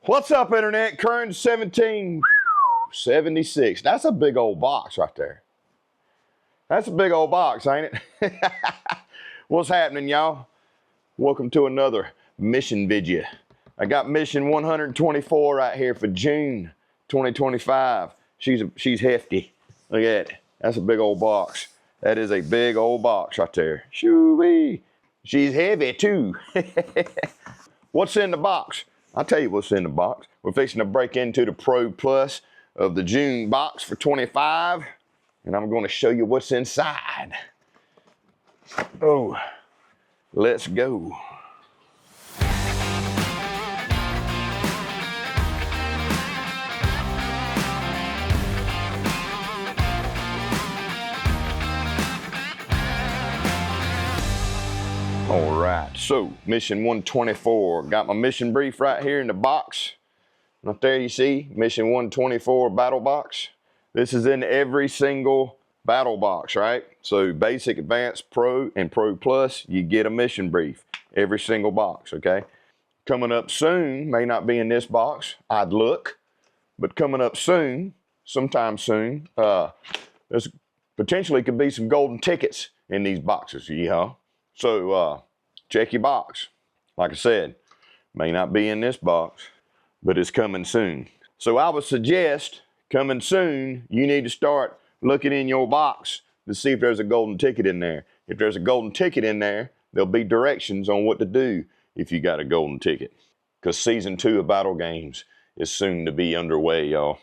What's up, Internet? Current 1776. That's a big old box right there. That's a big old box, ain't it? What's happening, y'all? Welcome to another mission video. I got mission 124 right here for June 2025. She's hefty. Look at it. That's a big old box. That is a big old box right there. Shoo-wee. She's heavy too. What's in the box? I'll tell you what's in the box. We're fixing to break into the Pro Plus of the June box for 25, and I'm going to show you what's inside. Oh, let's go. All right, so mission 124. Got my mission brief right here in the box. Right there you see, mission 124 battle box. This is in every single battle box, right? So basic, advanced, pro, and pro plus, you get a mission brief. Every single box, okay? Coming up soon, may not be in this box, I'd look, but coming up soon, sometime soon, there's potentially could be some golden tickets in these boxes, yeah. So check your box. Like I said, may not be in this box, but it's coming soon. So I would suggest coming soon, you need to start looking in your box to see if there's a golden ticket in there. If there's a golden ticket in there, there'll be directions on what to do if you got a golden ticket. Because season 2 of Battle Games is soon to be underway, y'all.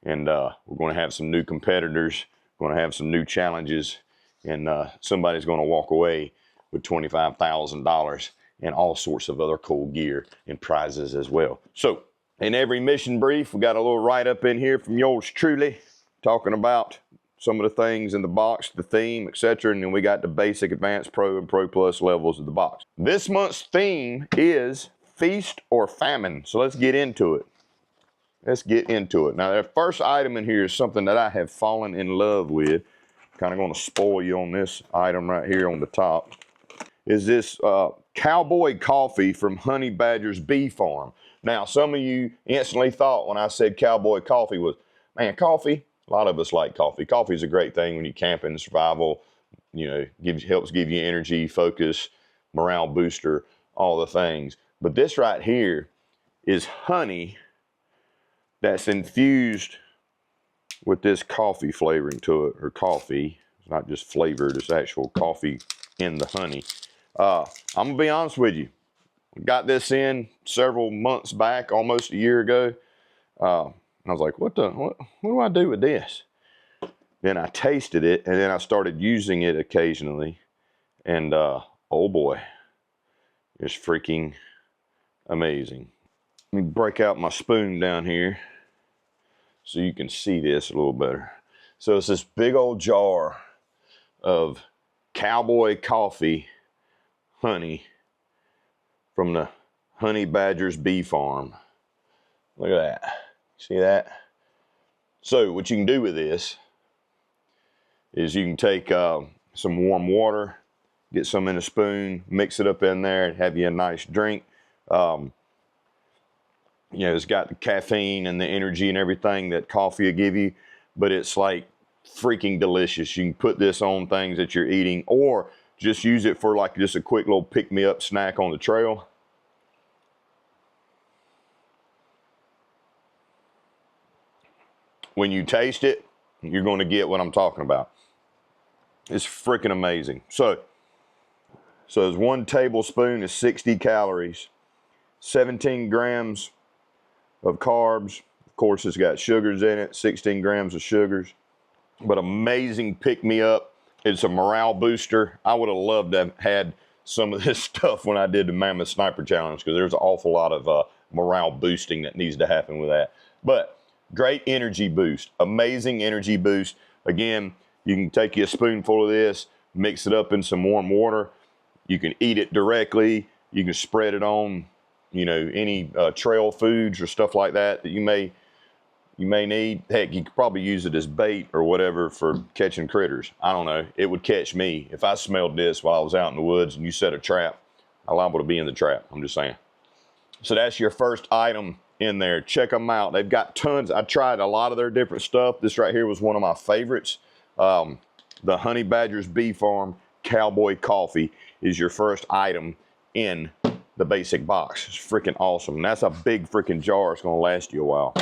And we're going to have some new competitors, going to have some new challenges, and somebody's going to walk away with $25,000 and all sorts of other cool gear and prizes as well. So in every mission brief, we got a little write-up in here from yours truly, talking about some of the things in the box, the theme, etc. And then we got the basic, advanced, pro, and pro plus levels of the box. This month's theme is feast or famine. So let's get into it. Let's get into it. Now, the first item in here is something that I have fallen in love with. Kind of going to spoil you on this item right here on the top. Is this Cowboy coffee from Honey Badger's Bee Farm. Now, some of you instantly thought when I said Cowboy coffee was, man, coffee? A lot of us like coffee. Coffee is a great thing when you camping, survival, you know, helps give you energy, focus, morale booster, all the things. But this right here is honey that's infused with this coffee flavoring to it, or coffee. It's not just flavored, it's actual coffee in the honey. I'm gonna be honest with you. Got this in several months back, almost a year ago. I was like, what do I do with this? Then I tasted it, and then I started using it occasionally. And oh boy, it's freaking amazing. Let me break out my spoon down here so you can see this a little better. So it's this big old jar of Cowboy coffee honey from the Honey Badger's Bee Farm. Look at that. See that? So what you can do with this is you can take some warm water, get some in a spoon, mix it up in there, and have you a nice drink. You know, it's got the caffeine and the energy and everything that coffee will give you, but it's like freaking delicious. You can put this on things that you're eating, or just use it for like just a quick little pick-me-up snack on the trail. When you taste it, you're going to get what I'm talking about. It's freaking amazing. So there's 1 tablespoon is 60 calories, 17 grams of carbs. Of course, it's got sugars in it, 16 grams of sugars, but amazing pick-me-up. It's a morale booster. I would have loved to have had some of this stuff when I did the Mammoth Sniper Challenge, because there's an awful lot of morale boosting that needs to happen with that. But great energy boost, amazing energy boost. Again, you can take you a spoonful of this, mix it up in some warm water. You can eat it directly. You can spread it on, you know, any trail foods or stuff like that that you may need. Heck, you could probably use it as bait or whatever for catching critters. I don't know. It would catch me. If I smelled this while I was out in the woods and you set a trap, I'm liable to be in the trap. I'm just saying. So that's your first item in there. Check them out. They've got tons. I tried a lot of their different stuff. This right here was one of my favorites. The Honey Badger's Bee Farm Cowboy Coffee is your first item in the basic box. It's freaking awesome. And that's a big freaking jar. It's going to last you a while.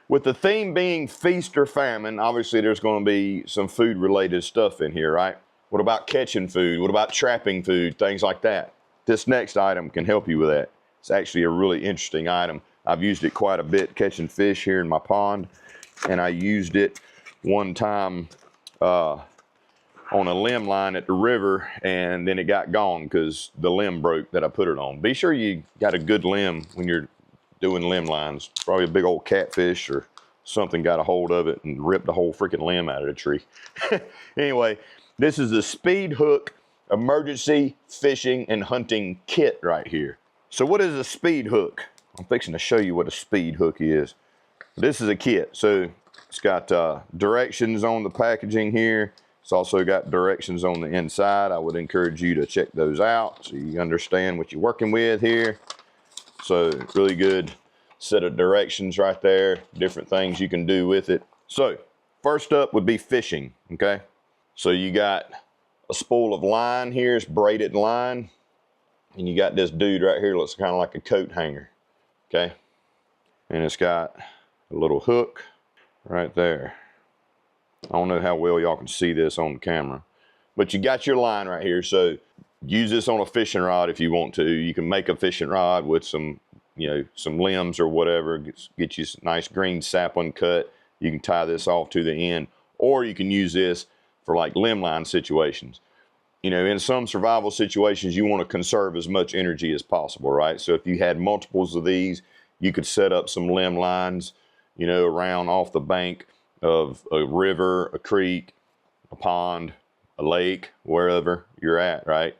With the theme being feast or famine, obviously there's going to be some food related stuff in here, right? What about catching food? What about trapping food? Things like that. This next item can help you with that. It's actually a really interesting item. I've used it quite a bit catching fish here in my pond, and I used it one time on a limb line at the river, and then it got gone because the limb broke that I put it on. Be sure you got a good limb when you're doing limb lines. Probably a big old catfish or something got a hold of it and ripped the whole freaking limb out of the tree. Anyway, this is the Speed Hook Emergency Fishing and Hunting Kit right here. So what is a speed hook? I'm fixing to show you what a speed hook is. This is a kit. So it's got directions on the packaging here. It's also got directions on the inside. I would encourage you to check those out so you understand what you're working with here. So really good set of directions right there, different things you can do with it. So first up would be fishing, okay? So you got a spool of line here, it's braided line. And you got this dude right here, looks kind of like a coat hanger, okay? And it's got a little hook right there. I don't know how well y'all can see this on the camera, but you got your line right here. So use this on a fishing rod if you want to. You can make a fishing rod with some, you know, some limbs or whatever. Get you some nice green sapling cut. You can tie this off to the end, or you can use this for like limb line situations. You know, in some survival situations, you want to conserve as much energy as possible, right? So if you had multiples of these, you could set up some limb lines, you know, around off the bank of a river, a creek, a pond, a lake, wherever you're at, right?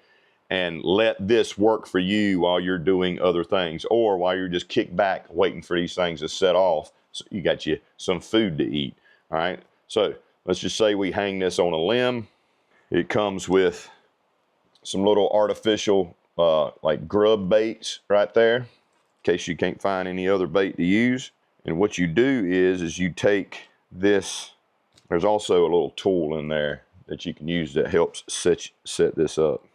And let this work for you while you're doing other things, or while you're just kicked back waiting for these things to set off. So you got you some food to eat, all right? So let's just say we hang this on a limb. It comes with some little artificial like grub baits right there, in case you can't find any other bait to use. And what you do is you take this, there's also a little tool in there that you can use that helps set this up.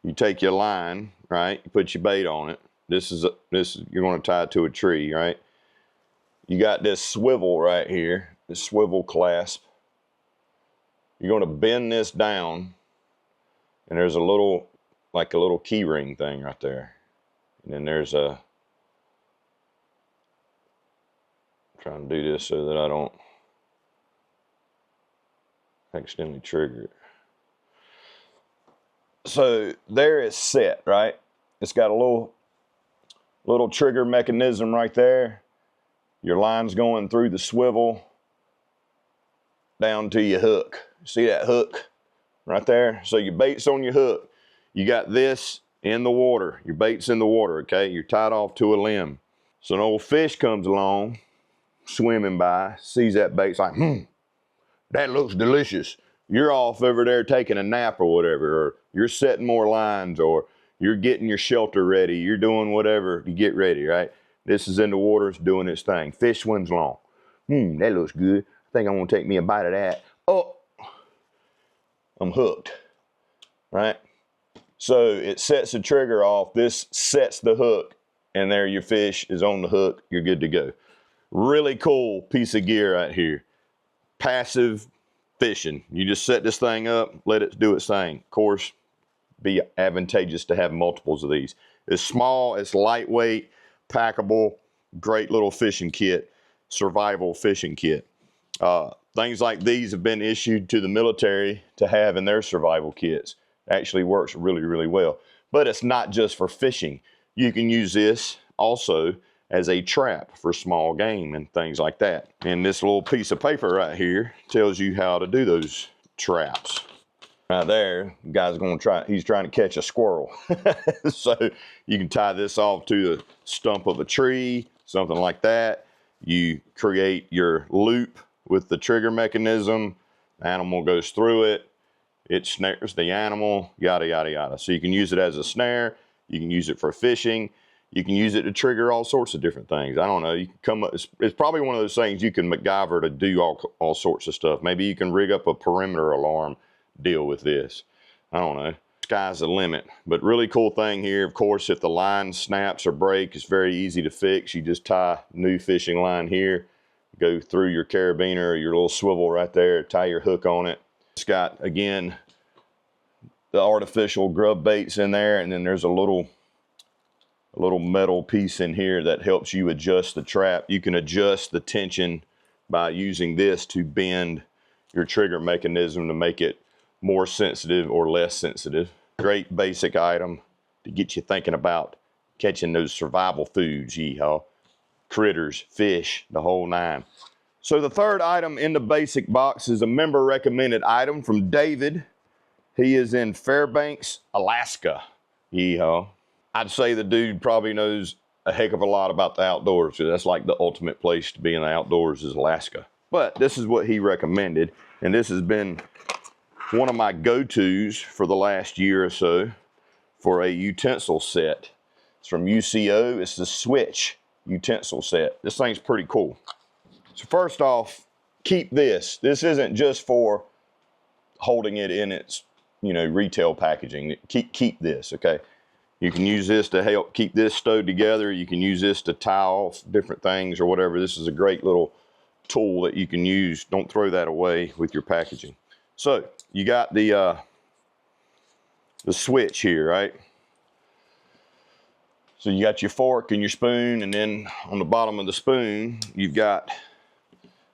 You take your line, right? You put your bait on it. This is you're going to tie it to a tree, right? You got this swivel right here, this swivel clasp. You're going to bend this down, and there's a little, like a little key ring thing right there. And then there's a, I'm trying to do this so that I don't accidentally trigger it. So there it's set, right? It's got a little trigger mechanism right there. Your line's going through the swivel down to your hook. See that hook right there? So your bait's on your hook. You got this in the water. Your bait's in the water, okay? You're tied off to a limb. So an old fish comes along, swimming by, sees that bait, it's like, that looks delicious. You're off over there taking a nap or whatever, or you're setting more lines, or you're getting your shelter ready. You're doing whatever you get ready, right? This is in the water, it's doing its thing. Fish swims along. That looks good. I think I want to take me a bite of that. Oh, I'm hooked, right? So it sets the trigger off. This sets the hook, and there your fish is on the hook. You're good to go. Really cool piece of gear right here. Passive fishing. You just set this thing up, let it do its thing. Of course, be advantageous to have multiples of these. It's small, it's lightweight, packable, great little fishing kit, survival fishing kit. Things like these have been issued to the military to have in their survival kits. Actually works really, really well. But it's not just for fishing. You can use this also as a trap for small game and things like that. And this little piece of paper right here tells you how to do those traps. Right there, the guy's gonna try, he's trying to catch a squirrel. So you can tie this off to the stump of a tree, something like that. You create your loop with the trigger mechanism. The animal goes through it. It snares the animal, yada, yada, yada. So you can use it as a snare. You can use it for fishing. You can use it to trigger all sorts of different things. I don't know. You can come up. It's probably one of those things you can MacGyver to do all sorts of stuff. Maybe you can rig up a perimeter alarm deal with this. I don't know. Sky's the limit. But really cool thing here, of course, if the line snaps or breaks, it's very easy to fix. You just tie new fishing line here, go through your carabiner or your little swivel right there, tie your hook on it. It's got, again, the artificial grub baits in there, and then there's a little metal piece in here that helps you adjust the trap. You can adjust the tension by using this to bend your trigger mechanism to make it more sensitive or less sensitive. Great basic item to get you thinking about catching those survival foods, yeehaw. Critters, fish, the whole nine. So the third item in the basic box is a member recommended item from David. He is in Fairbanks, Alaska, yeehaw. I'd say the dude probably knows a heck of a lot about the outdoors. So that's like the ultimate place to be in the outdoors is Alaska. But this is what he recommended, and this has been one of my go-tos for the last year or so for a utensil set. It's from UCO. It's the Switch utensil set. This thing's pretty cool. So first off, keep this. This isn't just for holding it in its, retail packaging. Keep this, okay? You can use this to help keep this stowed together. You can use this to tie off different things or whatever. This is a great little tool that you can use. Don't throw that away with your packaging. So you got the switch here, right? So you got your fork and your spoon, and then on the bottom of the spoon, you've got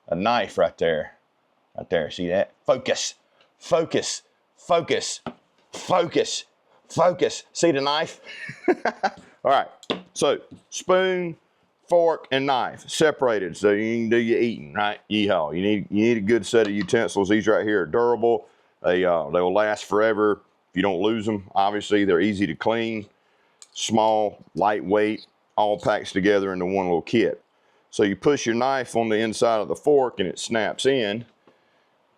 a knife right there. Right there, see that? Focus, focus, focus, focus. Focus. See the knife? All right. So spoon, fork, and knife separated so you can do your eating, right? Yeehaw. You need a good set of utensils. These right here are durable. They'll last forever if you don't lose them. Obviously, they're easy to clean, small, lightweight, all packed together into one little kit. So you push your knife on the inside of the fork and it snaps in,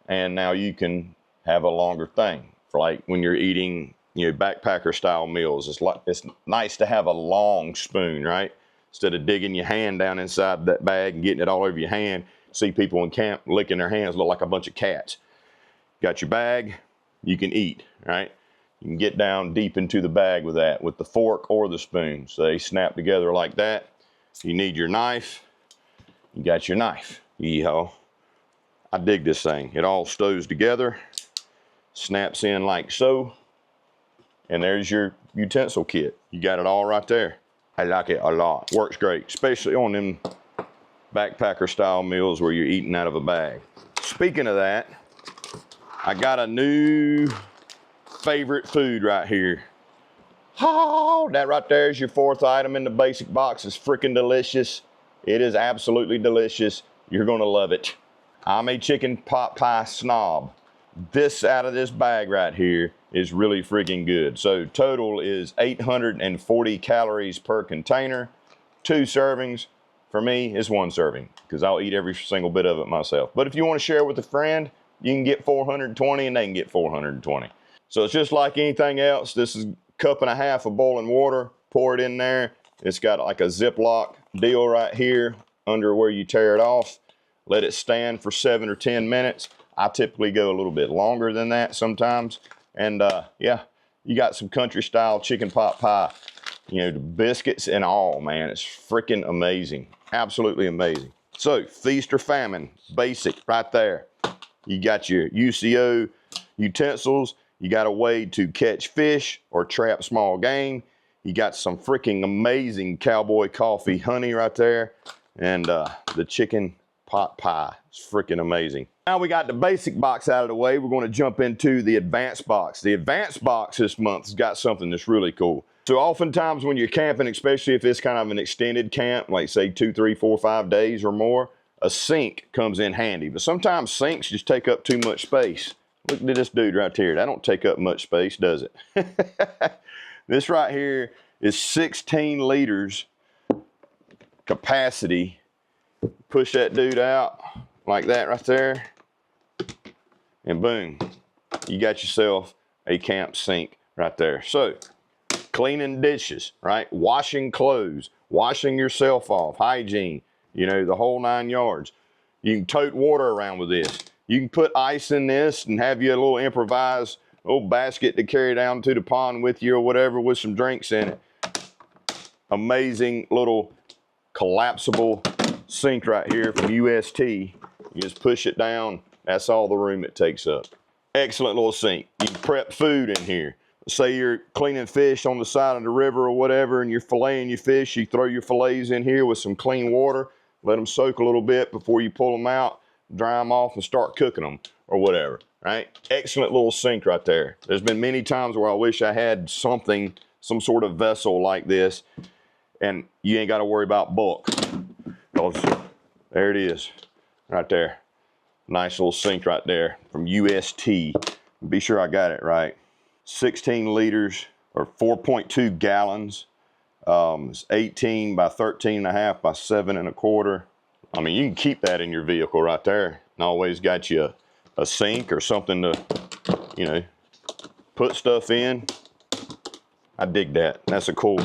and now you can have a longer thing for like when you're eating backpacker style meals. It's nice to have a long spoon, right? Instead of digging your hand down inside that bag and getting it all over your hand. See people in camp licking their hands, look like a bunch of cats. Got your bag, you can eat, right? You can get down deep into the bag with that, with the fork or the spoon. So they snap together like that. You need your knife, you got your knife. Yeehaw. I dig this thing. It all stows together, snaps in like so. And there's your utensil kit. You got it all right there. I like it a lot. Works great, especially on them backpacker style meals where you're eating out of a bag. Speaking of that, I got a new favorite food right here. Oh, that right there is your fourth item in the basic box. It's freaking delicious. It is absolutely delicious. You're gonna love it. I'm a chicken pot pie snob. This out of this bag right here is really freaking good. So total is 840 calories per container. 2 servings. For me, it's 1 serving because I'll eat every single bit of it myself. But if you want to share with a friend, you can get 420 and they can get 420. So it's just like anything else. This is 1.5 cups of boiling water. Pour it in there. It's got like a Ziploc deal right here under where you tear it off. Let it stand for 7 or 10 minutes. I typically go a little bit longer than that sometimes. And yeah, you got some country style chicken pot pie. The biscuits and all, man. It's freaking amazing. Absolutely amazing. So feast or famine, basic right there. You got your UCO utensils. You got a way to catch fish or trap small game. You got some freaking amazing Cowboy coffee honey right there. And the chicken pot pie. It's freaking amazing. Now we got the basic box out of the way. We're going to jump into the advanced box. The advanced box this month has got something that's really cool. So oftentimes when you're camping, especially if it's kind of an extended camp, like say 2, 3, 4, 5 days or more, a sink comes in handy. But sometimes sinks just take up too much space. Look at this dude right here. That don't take up much space, does it? This right here is 16 liters capacity. Push that dude out like that right there, and boom, you got yourself a camp sink right there. So cleaning dishes, right? Washing clothes, washing yourself off, hygiene, you know, the whole 9 yards. You can tote water around with this. You can put ice in this and have you a little improvised little basket to carry down to the pond with you or whatever with some drinks in it. Amazing little collapsible sink right here from UST. You just push it down. That's all the room it takes up. Excellent little sink. You can prep food in here. Say you're cleaning fish on the side of the river or whatever and you're filleting your fish, you throw your fillets in here with some clean water, let them soak a little bit before you pull them out, dry them off and start cooking them or whatever, right? Excellent little sink right there. There's been many times where I wish I had something, some sort of vessel like this, and you ain't got to worry about bulk. Because there it is, right there. Nice little sink right there from UST. Be sure I got it right. 16 liters or 4.2 gallons. It's 18 by 13 and a half by 7 1/4. I mean, you can keep that in your vehicle right there. And always got you a sink or something to, you know, put stuff in. I dig that. That's a cool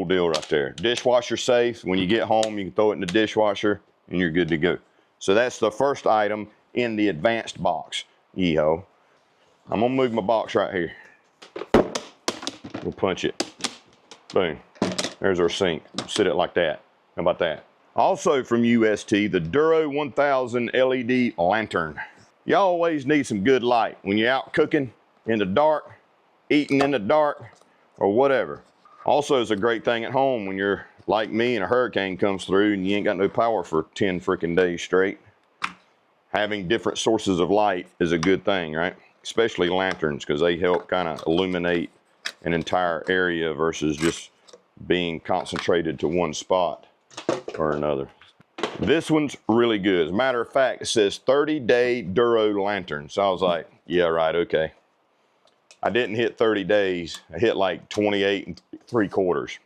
deal right there. Dishwasher safe. When you get home, you can throw it in the dishwasher and you're good to go. So that's the first item in the advanced box. Yeehaw. I'm gonna move my box right here. We'll punch it. Boom. There's our sink. Sit it like that. How about that? Also from UST, the Duro 1000 LED lantern. You always need some good light when you're out cooking in the dark, eating in the dark, or whatever. Also, it's a great thing at home when you're like me and a hurricane comes through and you ain't got no power for 10 freaking days straight. Having different sources of light is a good thing, right? Especially lanterns, because they help kind of illuminate an entire area versus just being concentrated to one spot or another. This one's really good. As a matter of fact, it says 30-day Duro lantern. So I was like, yeah, right, okay. I didn't hit 30 days. I hit like 28 3/4.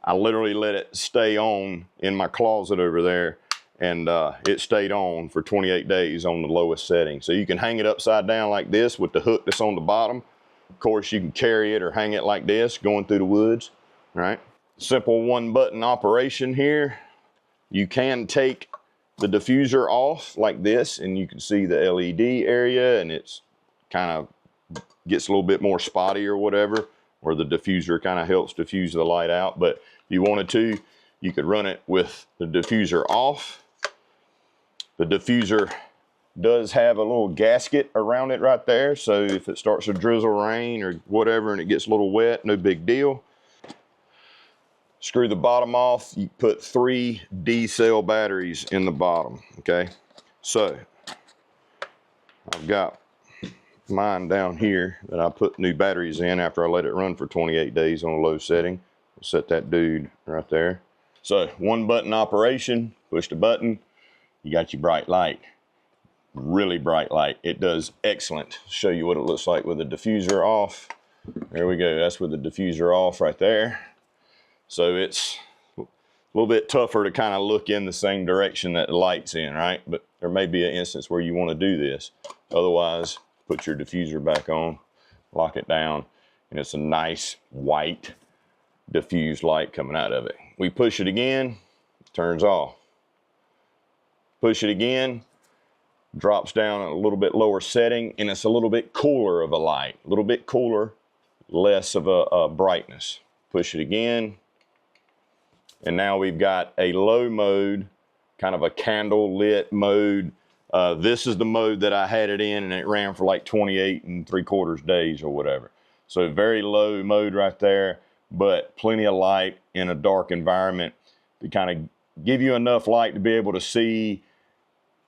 I literally let it stay on in my closet over there, and it stayed on for 28 days on the lowest setting. So you can hang it upside down like this with the hook that's on the bottom. Of course, you can carry it or hang it like this going through the woods, right? Simple 1-button operation here. You can take the diffuser off like this, and you can see the LED area, and it's kind of gets a little bit more spotty or whatever, where the diffuser kind of helps diffuse the light out. But if you wanted to, you could run it with the diffuser off. The diffuser does have a little gasket around it right there, so if it starts to drizzle rain or whatever and it gets a little wet, no big deal. Screw the bottom off. You put 3 D-cell batteries in the bottom, okay? So I've got mine down here that I put new batteries in after I let it run for 28 days on a low setting. I'll set that dude right there. So 1-button operation, push the button, you got your bright light. Really bright light. It does excellent. Show you what it looks like with the diffuser off. There we go. That's with the diffuser off right there. So it's a little bit tougher to kind of look in the same direction that the light's in, right? But there may be an instance where you want to do this. Otherwise, put your diffuser back on, lock it down, and it's a nice white diffused light coming out of it. We push it again, it turns off. Push it again, drops down a little bit lower setting, and it's a little bit cooler of a light. A little bit cooler, less of a brightness. Push it again, and now we've got a low mode, kind of a candle lit mode. This is the mode that I had it in, and it ran for like 28 3/4 days or whatever. So very low mode right there, but plenty of light in a dark environment to kind of give you enough light to be able to see.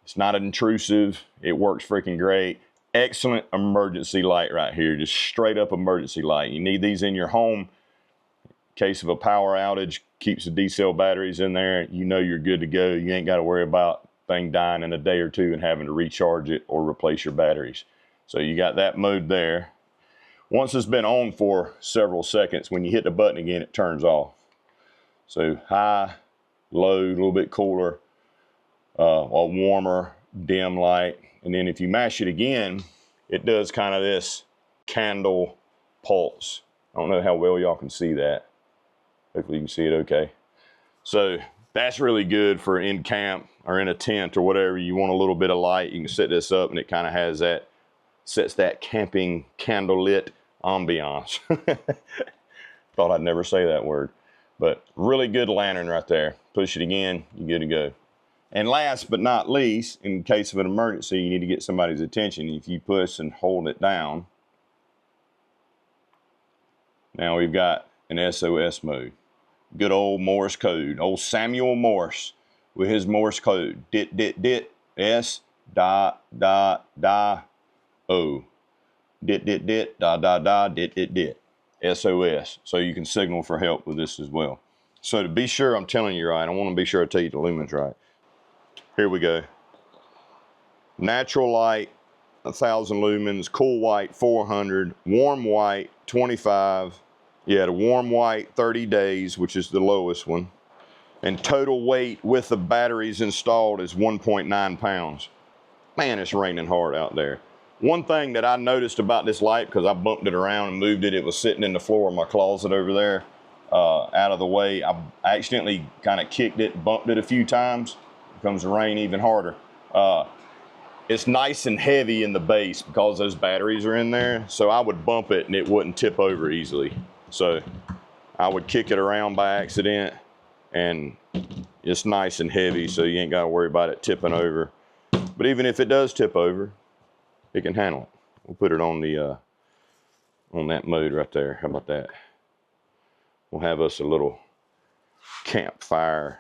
It's not intrusive. It works freaking great. Excellent emergency light right here, just straight up emergency light. You need these in your home. In case of a power outage, keeps the D-cell batteries in there. You know you're good to go. You ain't got to worry about thing dying in a day or two and having to recharge it or replace your batteries. So you got that mode there. Once it's been on for several seconds, when you hit the button again, it turns off. So high, low, a little bit cooler, a warmer, dim light. And then if you mash it again, it does kind of this candle pulse. I don't know how well y'all can see that. Hopefully you can see it okay. So that's really good for in camp or in a tent or whatever. You want a little bit of light, you can set this up and it kind of has that, sets that camping candlelit ambiance. Thought I'd never say that word. But really good lantern right there. Push it again, you're good to go. And last but not least, in case of an emergency, you need to get somebody's attention. If you push and hold it down, now we've got an SOS mode. Good old Morse code. Old Samuel Morse with his Morse code. Dit, dit, dit, S, da, da, da, O. Dit, dit, dit, da, da, da, dit, dit, dit. SOS. So you can signal for help with this as well. So to be sure I'm telling you right, I want to be sure I tell you the lumens right. Here we go. Natural light, 1,000 lumens. Cool white, 400. Warm white, 25. Yeah, the warm white, 30 days, which is the lowest one. And total weight with the batteries installed is 1.9 pounds. Man, it's raining hard out there. One thing that I noticed about this light, because I bumped it around and moved it, it was sitting in the floor of my closet over there, out of the way. I accidentally kind of kicked it, bumped it a few times. Comes the rain even harder. It's nice and heavy in the base because those batteries are in there. So I would bump it and it wouldn't tip over easily. So I would kick it around by accident, and it's nice and heavy, so you ain't got to worry about it tipping over. But even if it does tip over, it can handle it. We'll put it on the on that mode right there. How about that? We'll have us a little campfire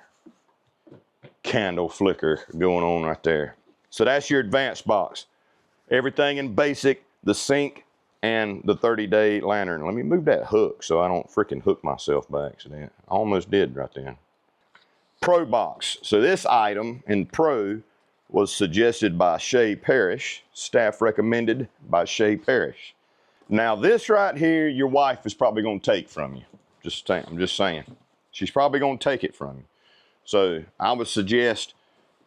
candle flicker going on right there. So that's your advanced box. Everything in basic, the sink and the 30-day lantern. Let me move that hook so I don't freaking hook myself by accident. I almost did right then. Pro box. So this item in Pro was suggested by Shay Parrish, staff recommended by Shay Parrish. Now this right here, your wife is probably gonna take from you. I'm just saying. She's probably gonna take it from you. So I would suggest,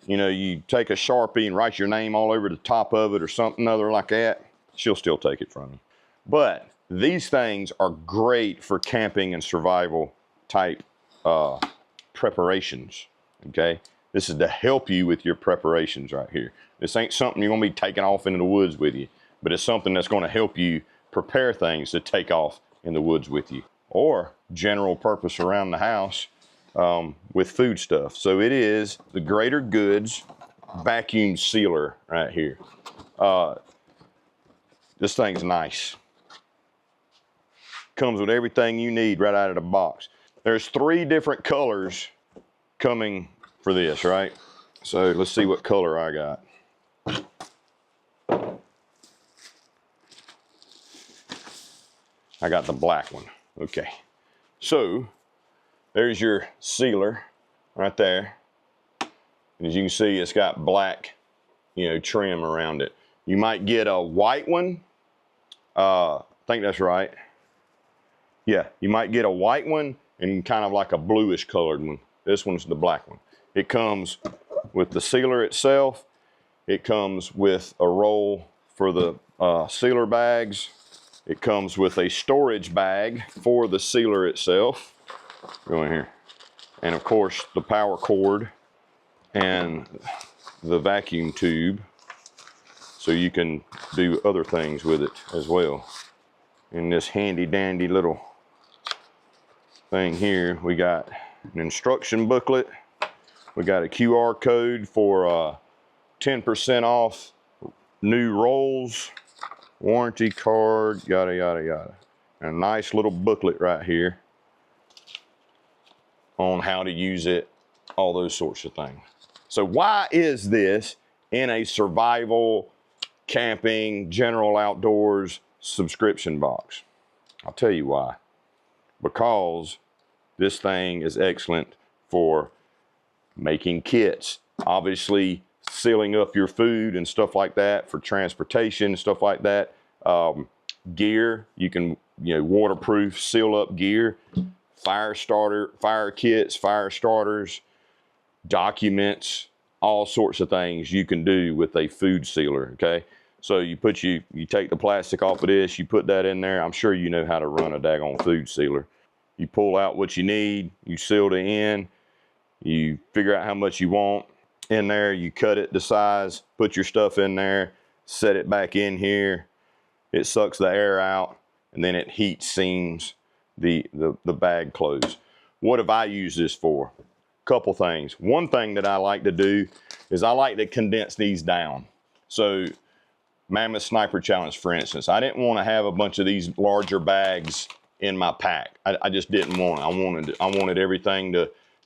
you know, you take a Sharpie and write your name all over the top of it or something other like that. She'll still take it from you. But these things are great for camping and survival type preparations, okay? This is to help you with your preparations right here. This ain't something you're gonna be taking off into the woods with you, but it's something that's gonna help you prepare things to take off in the woods with you, or general purpose around the house with food stuff. So it is the Greater Goods vacuum sealer right here. This thing's nice. Comes with everything you need right out of the box. There's 3 different colors coming for this, right? So let's see what color I got. I got the black one. Okay. So there's your sealer right there. As you can see, it's got black, you know, trim around it. You might get a white one. I think that's right. Yeah, you might get a white one and kind of like a bluish colored one. This one's the black one. It comes with the sealer itself. It comes with a roll for the sealer bags. It comes with a storage bag for the sealer itself. Go in here. And of course, the power cord and the vacuum tube, so you can do other things with it as well. In this handy dandy little thing here, we got an instruction booklet. We got a QR code for 10% off new rolls, warranty card, yada, yada, yada. And a nice little booklet right here on how to use it, all those sorts of things. So why is this in a survival, camping, general outdoors subscription box? I'll tell you why. Because this thing is excellent for making kits. Obviously, sealing up your food and stuff like that for transportation, stuff like that. Gear, you can, you know, waterproof, seal up gear. Fire starter, fire kits, fire starters, documents, all sorts of things you can do with a food sealer, okay? So you take the plastic off of this, you put that in there. I'm sure you know how to run a daggone food sealer. You pull out what you need, you seal the end, you figure out how much you want in there, you cut it to size, put your stuff in there, set it back in here. It sucks the air out, and then it heat seams the bag closed. What have I used this for? Couple things. One thing that I like to do is I like to condense these down. So Mammoth Sniper Challenge, for instance, I didn't want to have a bunch of these larger bags in my pack. I just didn't want it. I wanted everything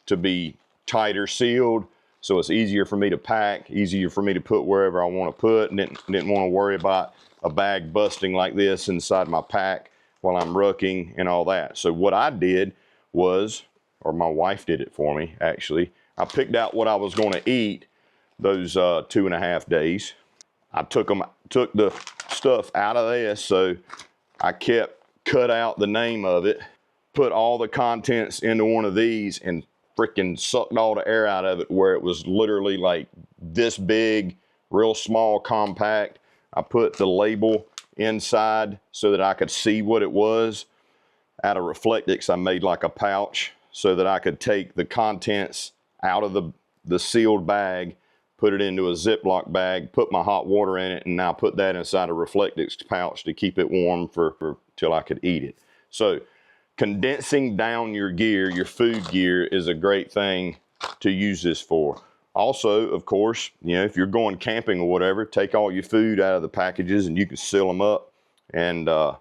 to be tighter sealed, so it's easier for me to pack, easier for me to put wherever I want to put, and didn't want to worry about a bag busting like this inside my pack while I'm rucking and all that. So what I did was, or my wife did it for me actually, I picked out what I was going to eat those 2.5 days. I took the stuff out of this, so I cut out the name of it, put all the contents into one of these, and freaking sucked all the air out of it where it was literally like this big, real small, compact. I put the label inside so that I could see what it was. Out of Reflectix, I made like a pouch so that I could take the contents out of the sealed bag, put it into a Ziploc bag, put my hot water in it, and now put that inside a Reflectix pouch to keep it warm till I could eat it. So condensing down your gear, your food gear, is a great thing to use this for. Also, of course, you know, if you're going camping or whatever, take all your food out of the packages and you can seal them up and throw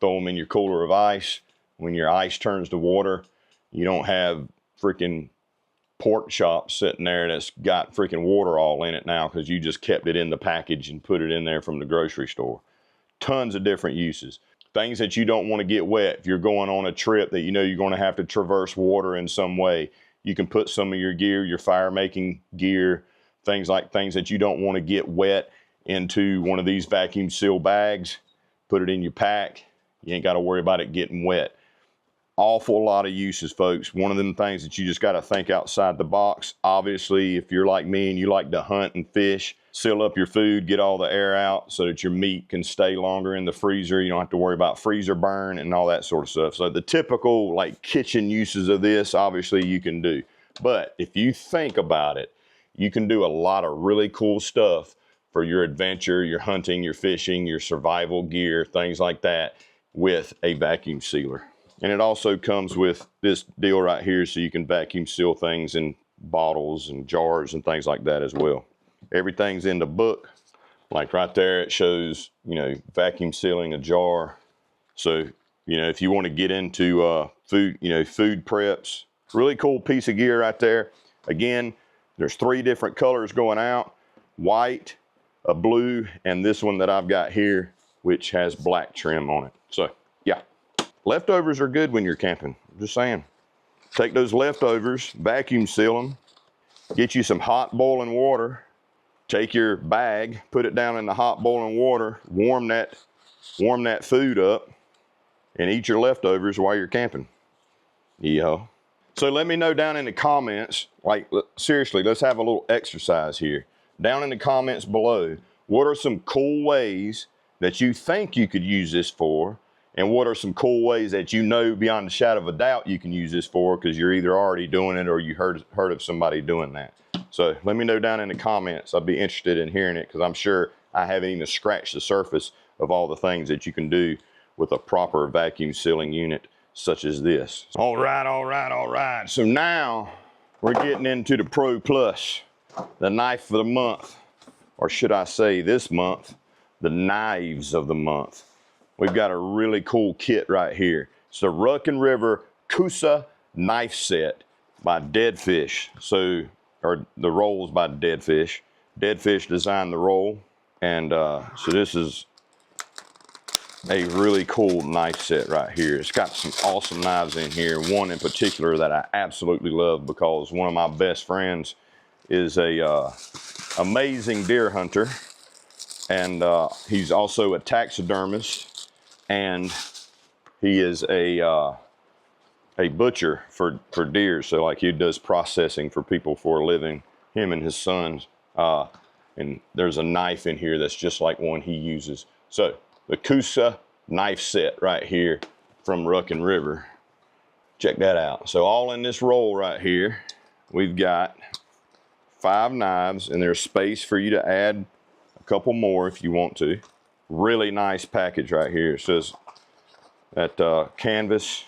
them in your cooler of ice. When your ice turns to water, you don't have freaking pork chops sitting there that's got freaking water all in it now because you just kept it in the package and put it in there from the grocery store. Tons of different uses. Things that you don't want to get wet. If you're going on a trip that you know you're going to have to traverse water in some way, you can put some of your gear, your fire making gear, things that you don't want to get wet, into one of these vacuum seal bags, put it in your pack. You ain't got to worry about it getting wet. Awful lot of uses, folks. One of them things that you just got to think outside the box. Obviously, if you're like me and you like to hunt and fish, seal up your food, get all the air out so that your meat can stay longer in the freezer. You don't have to worry about freezer burn and all that sort of stuff. So the typical like kitchen uses of this, obviously you can do. But if you think about it, you can do a lot of really cool stuff for your adventure, your hunting, your fishing, your survival gear, things like that with a vacuum sealer. And it also comes with this deal right here so you can vacuum seal things in bottles and jars and things like that as well. Everything's in the book. Like right there, it shows, you know, vacuum sealing a jar. So, you know, if you want to get into food, you know, food preps, really cool piece of gear right there. Again, there's 3 different colors going out: white, a blue, and this one that I've got here, which has black trim on it. So, yeah. Leftovers are good when you're camping. I'm just saying. Take those leftovers, vacuum seal them, get you some hot boiling water, take your bag, put it down in the hot boiling water, warm that food up, and eat your leftovers while you're camping. Yeah. So let me know down in the comments, like seriously, let's have a little exercise here. Down in the comments below, what are some cool ways that you think you could use this for? And what are some cool ways that you know beyond a shadow of a doubt you can use this for because you're either already doing it or you heard of somebody doing that. So let me know down in the comments. I'd be interested in hearing it because I'm sure I haven't even scratched the surface of all the things that you can do with a proper vacuum sealing unit such as this. All right. So now we're getting into the Pro Plus, the knife of the month, or should I say this month, the knives of the month. We've got a really cool kit right here. It's the Ruck and River Coosa knife set by Dead Fish. So, or the rolls by Dead Fish. Dead Fish designed the roll. And so this is a really cool knife set right here. It's got some awesome knives in here. One in particular that I absolutely love because one of my best friends is a amazing deer hunter. And he's also a taxidermist. And he is a butcher for deer. So like he does processing for people for a living, him and his sons. And And there's a knife in here that's just like one he uses. So the Kusa knife set right here from Ruck and River. Check that out. So all in this roll right here, we've got 5 knives, and there's space for you to add a couple more if you want to. Really nice package right here. It says that canvas.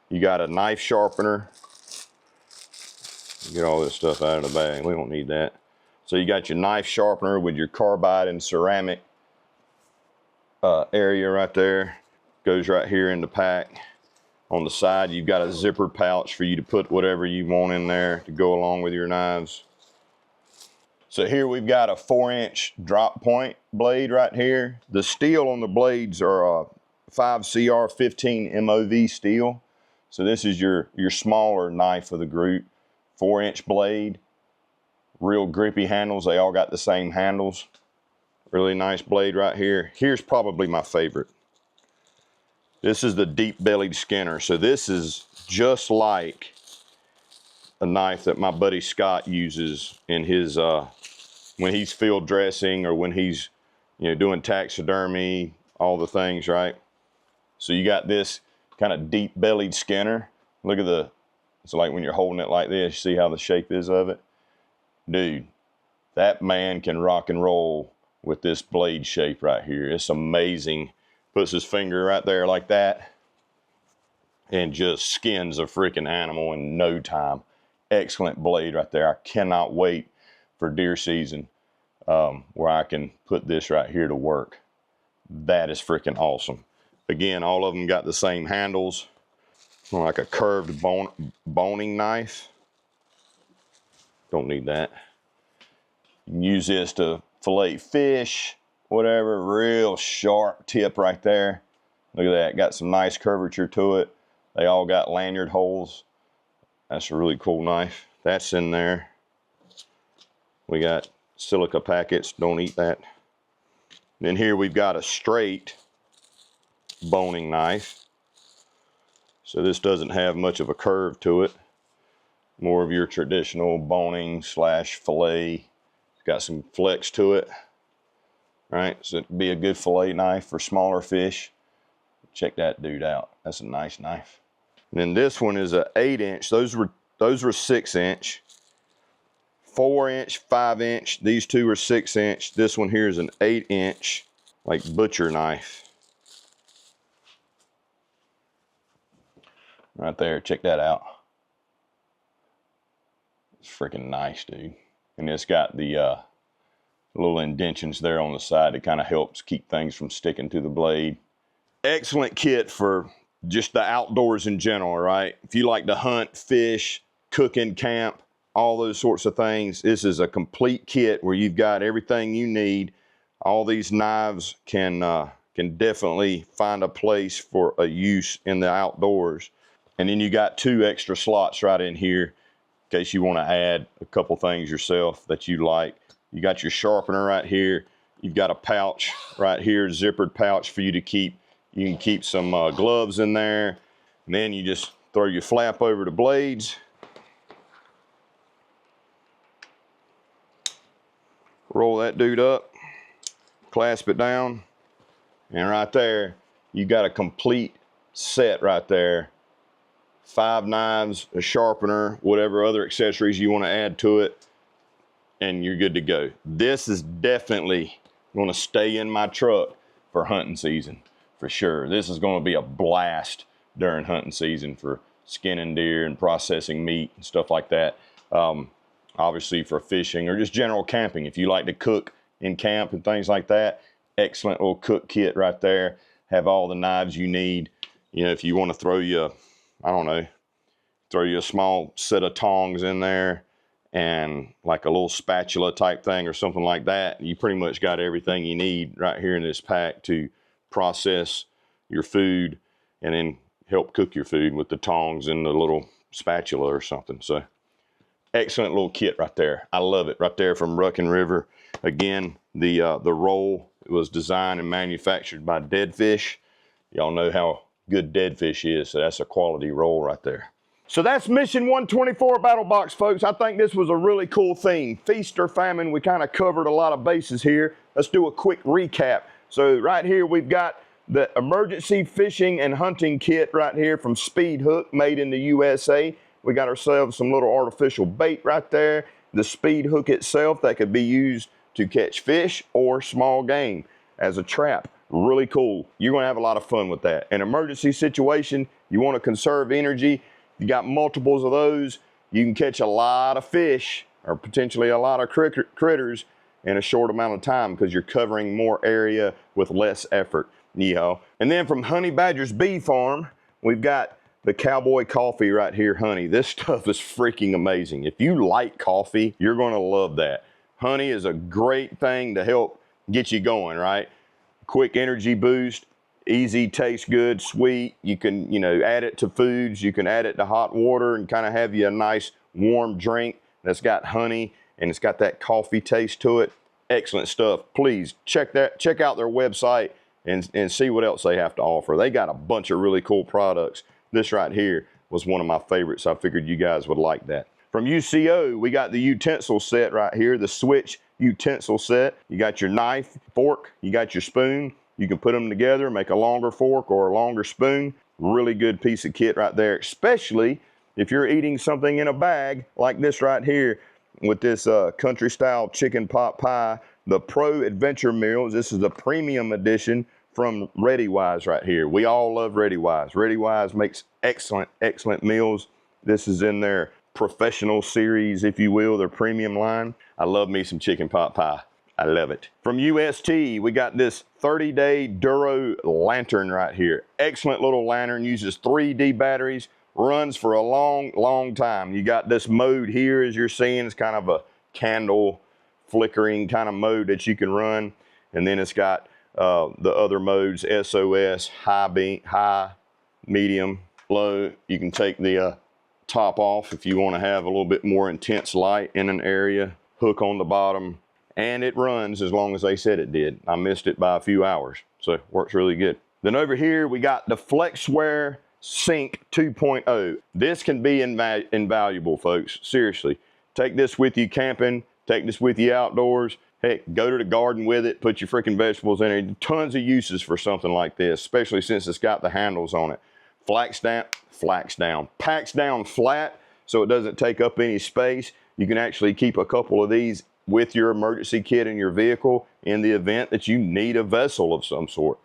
You got a knife sharpener. Get all this stuff out of the bag. We don't need that. So you got your knife sharpener with your carbide and ceramic area right there. Goes right here in the pack. On the side, you've got a zipper pouch for you to put whatever you want in there to go along with your knives. So here we've got a 4-inch drop point blade right here. The steel on the blades are a 5CR15 MOV steel. So this is your smaller knife of the group. 4-inch blade, real grippy handles. They all got the same handles. Really nice blade right here. Here's probably my favorite. This is the deep bellied Skinner. So this is just like a knife that my buddy Scott uses in his, when he's field dressing or when he's, doing taxidermy, all the things, right? So you got this kind of deep bellied Skinner. Look at it's like when you're holding it like this, you see how the shape is of it? Dude, that man can rock and roll with this blade shape right here. It's amazing. Puts his finger right there like that and just skins a freaking animal in no time. Excellent blade right there. I cannot wait for deer season where I can put this right here to work. That is freaking awesome. Again, all of them got the same handles, like a curved boning knife. Don't need that. You can use this to fillet fish, whatever. Real sharp tip right there. Look at that, got some nice curvature to it. They all got lanyard holes. That's a really cool knife. That's in there. We got silica packets, don't eat that. Then here we've got a straight boning knife. So this doesn't have much of a curve to it. More of your traditional boning / fillet. It's got some flex to it. Right, so it'd be a good fillet knife for smaller fish. Check that dude out. That's a nice knife. And then this one is a 8-inch. Those were 6-inch. 4-inch, 5-inch. These two are 6-inch. This one here is an 8-inch, like butcher knife. Right there, check that out. It's freaking nice, dude. And it's got the little indentions there on the side that kind of helps keep things from sticking to the blade. Excellent kit for just the outdoors in general, right? If you like to hunt, fish, cook in camp, all those sorts of things, this is a complete kit where you've got everything you need. All these knives can definitely find a place for a use in the outdoors. And then you got 2 extra slots right in here in case you want to add a couple things yourself that you like. You got your sharpener right here. You've got a pouch right here, zippered pouch for you to keep. You can keep some gloves in there. And then you just throw your flap over the blades. Roll that dude up, clasp it down, and right there, you got a complete set right there. 5 knives, a sharpener, whatever other accessories you want to add to it, and you're good to go. This is definitely going to stay in my truck for hunting season, for sure. This is going to be a blast during hunting season for skinning deer and processing meat and stuff like that. Obviously for fishing or just general camping. If you like to cook in camp and things like that, excellent little cook kit right there. Have all the knives you need. You know, if you want to throw you, I don't know, throw you a small set of tongs in there and like a little spatula type thing or something like that, you pretty much got everything you need right here in this pack to process your food and then help cook your food with the tongs and the little spatula or something. So excellent little kit right there. I love it right there from Ruck and River. Again, the roll was designed and manufactured by Dead Fish. Y'all know how good Dead Fish is, so that's a quality roll right there. So that's Mission 124 Battlbox, folks. I think this was a really cool theme. Feast or famine, we kind of covered a lot of bases here. Let's do a quick recap. So right here we've got the emergency fishing and hunting kit right here from Speed Hook, made in the USA. We got ourselves some little artificial bait right there. The Speed Hook itself that could be used to catch fish or small game as a trap. Really cool. You're going to have a lot of fun with that. An emergency situation, you want to conserve energy. You got multiples of those, you can catch a lot of fish or potentially a lot of critters in a short amount of time because you're covering more area with less effort. And then from Honey Badger's Bee Farm, we've got the Cowboy coffee right here, honey. This stuff is freaking amazing. If you like coffee, you're going to love that. Honey is a great thing to help get you going, right? Quick energy boost. Easy, tastes good, sweet. You can, add it to foods. You can add it to hot water and kind of have you a nice warm drink that's got honey and it's got that coffee taste to it. Excellent stuff. Please check out their website and see what else they have to offer. They got a bunch of really cool products. This right here was one of my favorites. I figured you guys would like that. From UCO, we got the utensil set right here, the Switch utensil set. You got your knife, fork, you got your spoon. You can put them together, make a longer fork or a longer spoon. Really good piece of kit right there, especially if you're eating something in a bag like this right here with this country style chicken pot pie, the Pro Adventure Meals. This is a premium edition from ReadyWise right here. We all love ReadyWise. ReadyWise makes excellent meals. This is in their professional series, if you will, their premium line. I love me some chicken pot pie. I love it. From UST, we got this 30-day Duro lantern right here. Excellent little lantern, uses 3D batteries, runs for a long time. You got this mode here, as you're seeing, it's kind of a candle flickering kind of mode that you can run. And then it's got the other modes, SOS, high, medium, low. You can take the top off if you want to have a little bit more intense light in an area. Hook on the bottom. And it runs as long as they said it did. I missed it by a few hours, so it works really good. Then over here, we got the FlexWare Sink 2.0. This can be invaluable, folks. Seriously. Take this with you camping. Take this with you outdoors. Heck, go to the garden with it. Put your freaking vegetables in it. Tons of uses for something like this, especially since it's got the handles on it. Packs down flat so it doesn't take up any space. You can actually keep a couple of these with your emergency kit in your vehicle in the event that you need a vessel of some sort.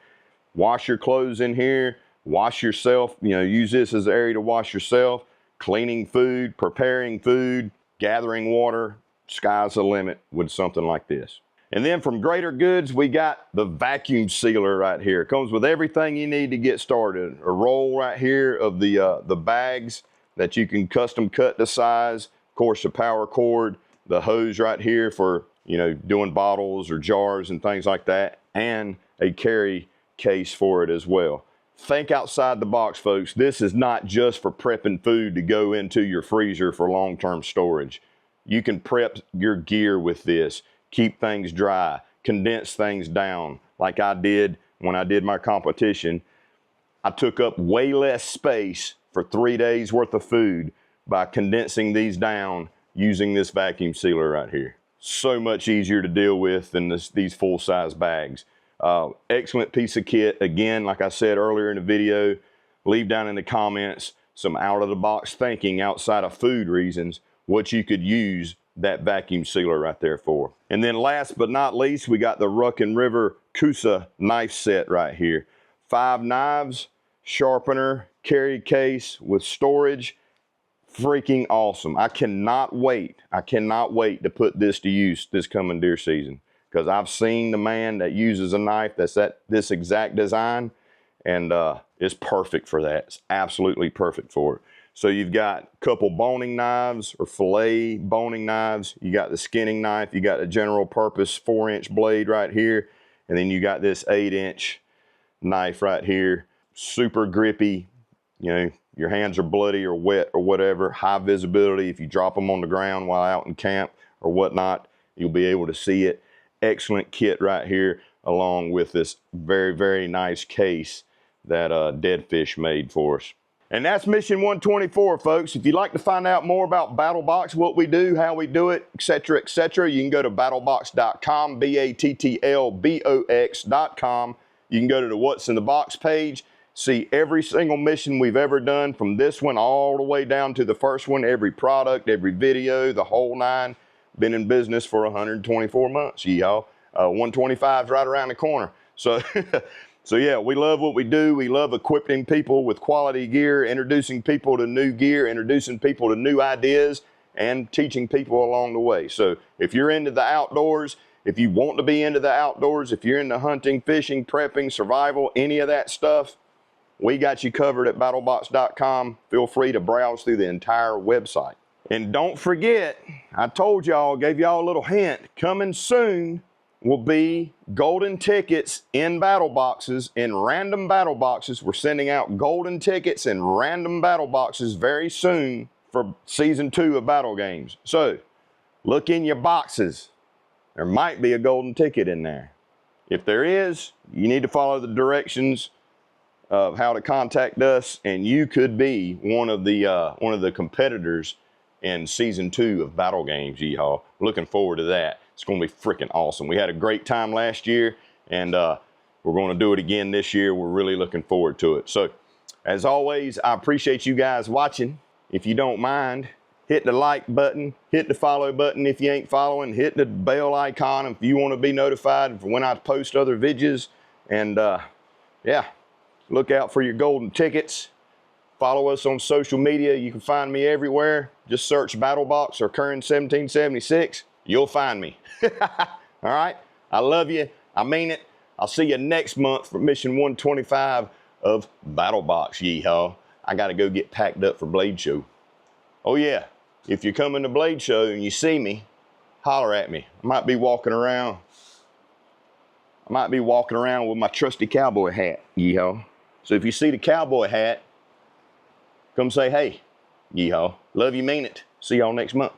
Wash your clothes in here, wash yourself, use this as an area to wash yourself, cleaning food, preparing food, gathering water. Sky's the limit with something like this. And then from Greater Goods, we got the vacuum sealer right here. It comes with everything you need to get started. A roll right here of the bags that you can custom cut to size. Of course, the power cord, the hose right here for, doing bottles or jars and things like that, and a carry case for it as well. Think outside the box, folks. This is not just for prepping food to go into your freezer for long-term storage. You can prep your gear with this, keep things dry, condense things down. Like I did when I did my competition, I took up way less space for 3 days worth of food by condensing these down using this vacuum sealer right here. So much easier to deal with than these full-size bags. Excellent piece of kit. Again, like I said earlier in the video, leave down in the comments some out-of-the-box thinking outside of food reasons, what you could use that vacuum sealer right there for. And then last but not least, we got the Ruck and River Coosa knife set right here. 5 knives, sharpener, carry case with storage. Freaking awesome. I cannot wait to put this to use this coming deer season, because I've seen the man that uses a knife that's this exact design, and it's perfect for that. It's absolutely perfect for it. So you've got a couple boning knives or fillet boning knives. You got the skinning knife. You got the general purpose 4-inch blade right here. And then you got this 8-inch knife right here. Super grippy. Your hands are bloody or wet or whatever. High visibility. If you drop them on the ground while out in camp or whatnot, you'll be able to see it. Excellent kit right here, along with this very, very nice case that Dead Fish made for us. And that's mission 124, folks. If you'd like to find out more about Battlbox, what we do, how we do it, etc., you can go to battlbox.com, battlbox.com. You can go to the What's in the Box page, see every single mission we've ever done, from this one all the way down to the first one, every product, every video, the whole nine. Been in business for 124 months, y'all. 125 is right around the corner. So, so yeah, we love what we do. We love equipping people with quality gear, introducing people to new gear, introducing people to new ideas, and teaching people along the way. So if you're into the outdoors, if you want to be into the outdoors, if you're into hunting, fishing, prepping, survival, any of that stuff, we got you covered at battlbox.com. Feel free to browse through the entire website. And don't forget, I told y'all, gave y'all a little hint, coming soon will be golden tickets in battle boxes, in random battle boxes. We're sending out golden tickets in random battle boxes very soon for season 2 of Battle Games. So look in your boxes. There might be a golden ticket in there. If there is, you need to follow the directions of how to contact us, and you could be one of the competitors in season 2 of Battle Games, y'all. Looking forward to that. It's going to be freaking awesome. We had a great time last year, and we're going to do it again this year. We're really looking forward to it. So, as always, I appreciate you guys watching. If you don't mind, hit the like button, hit the follow button if you ain't following, hit the bell icon if you want to be notified for when I post other videos. And yeah, look out for your golden tickets. Follow us on social media. You can find me everywhere. Just search Battlbox or Curran 1776. You'll find me. All right? I love you. I mean it. I'll see you next month for mission 125 of Battlbox, yeehaw. I got to go get packed up for Blade Show. Oh, yeah. If you're coming to Blade Show and you see me, holler at me. I might be walking around. With my trusty cowboy hat, yeehaw. So if you see the cowboy hat, come say hey, yeehaw. Love you, mean it. See y'all next month.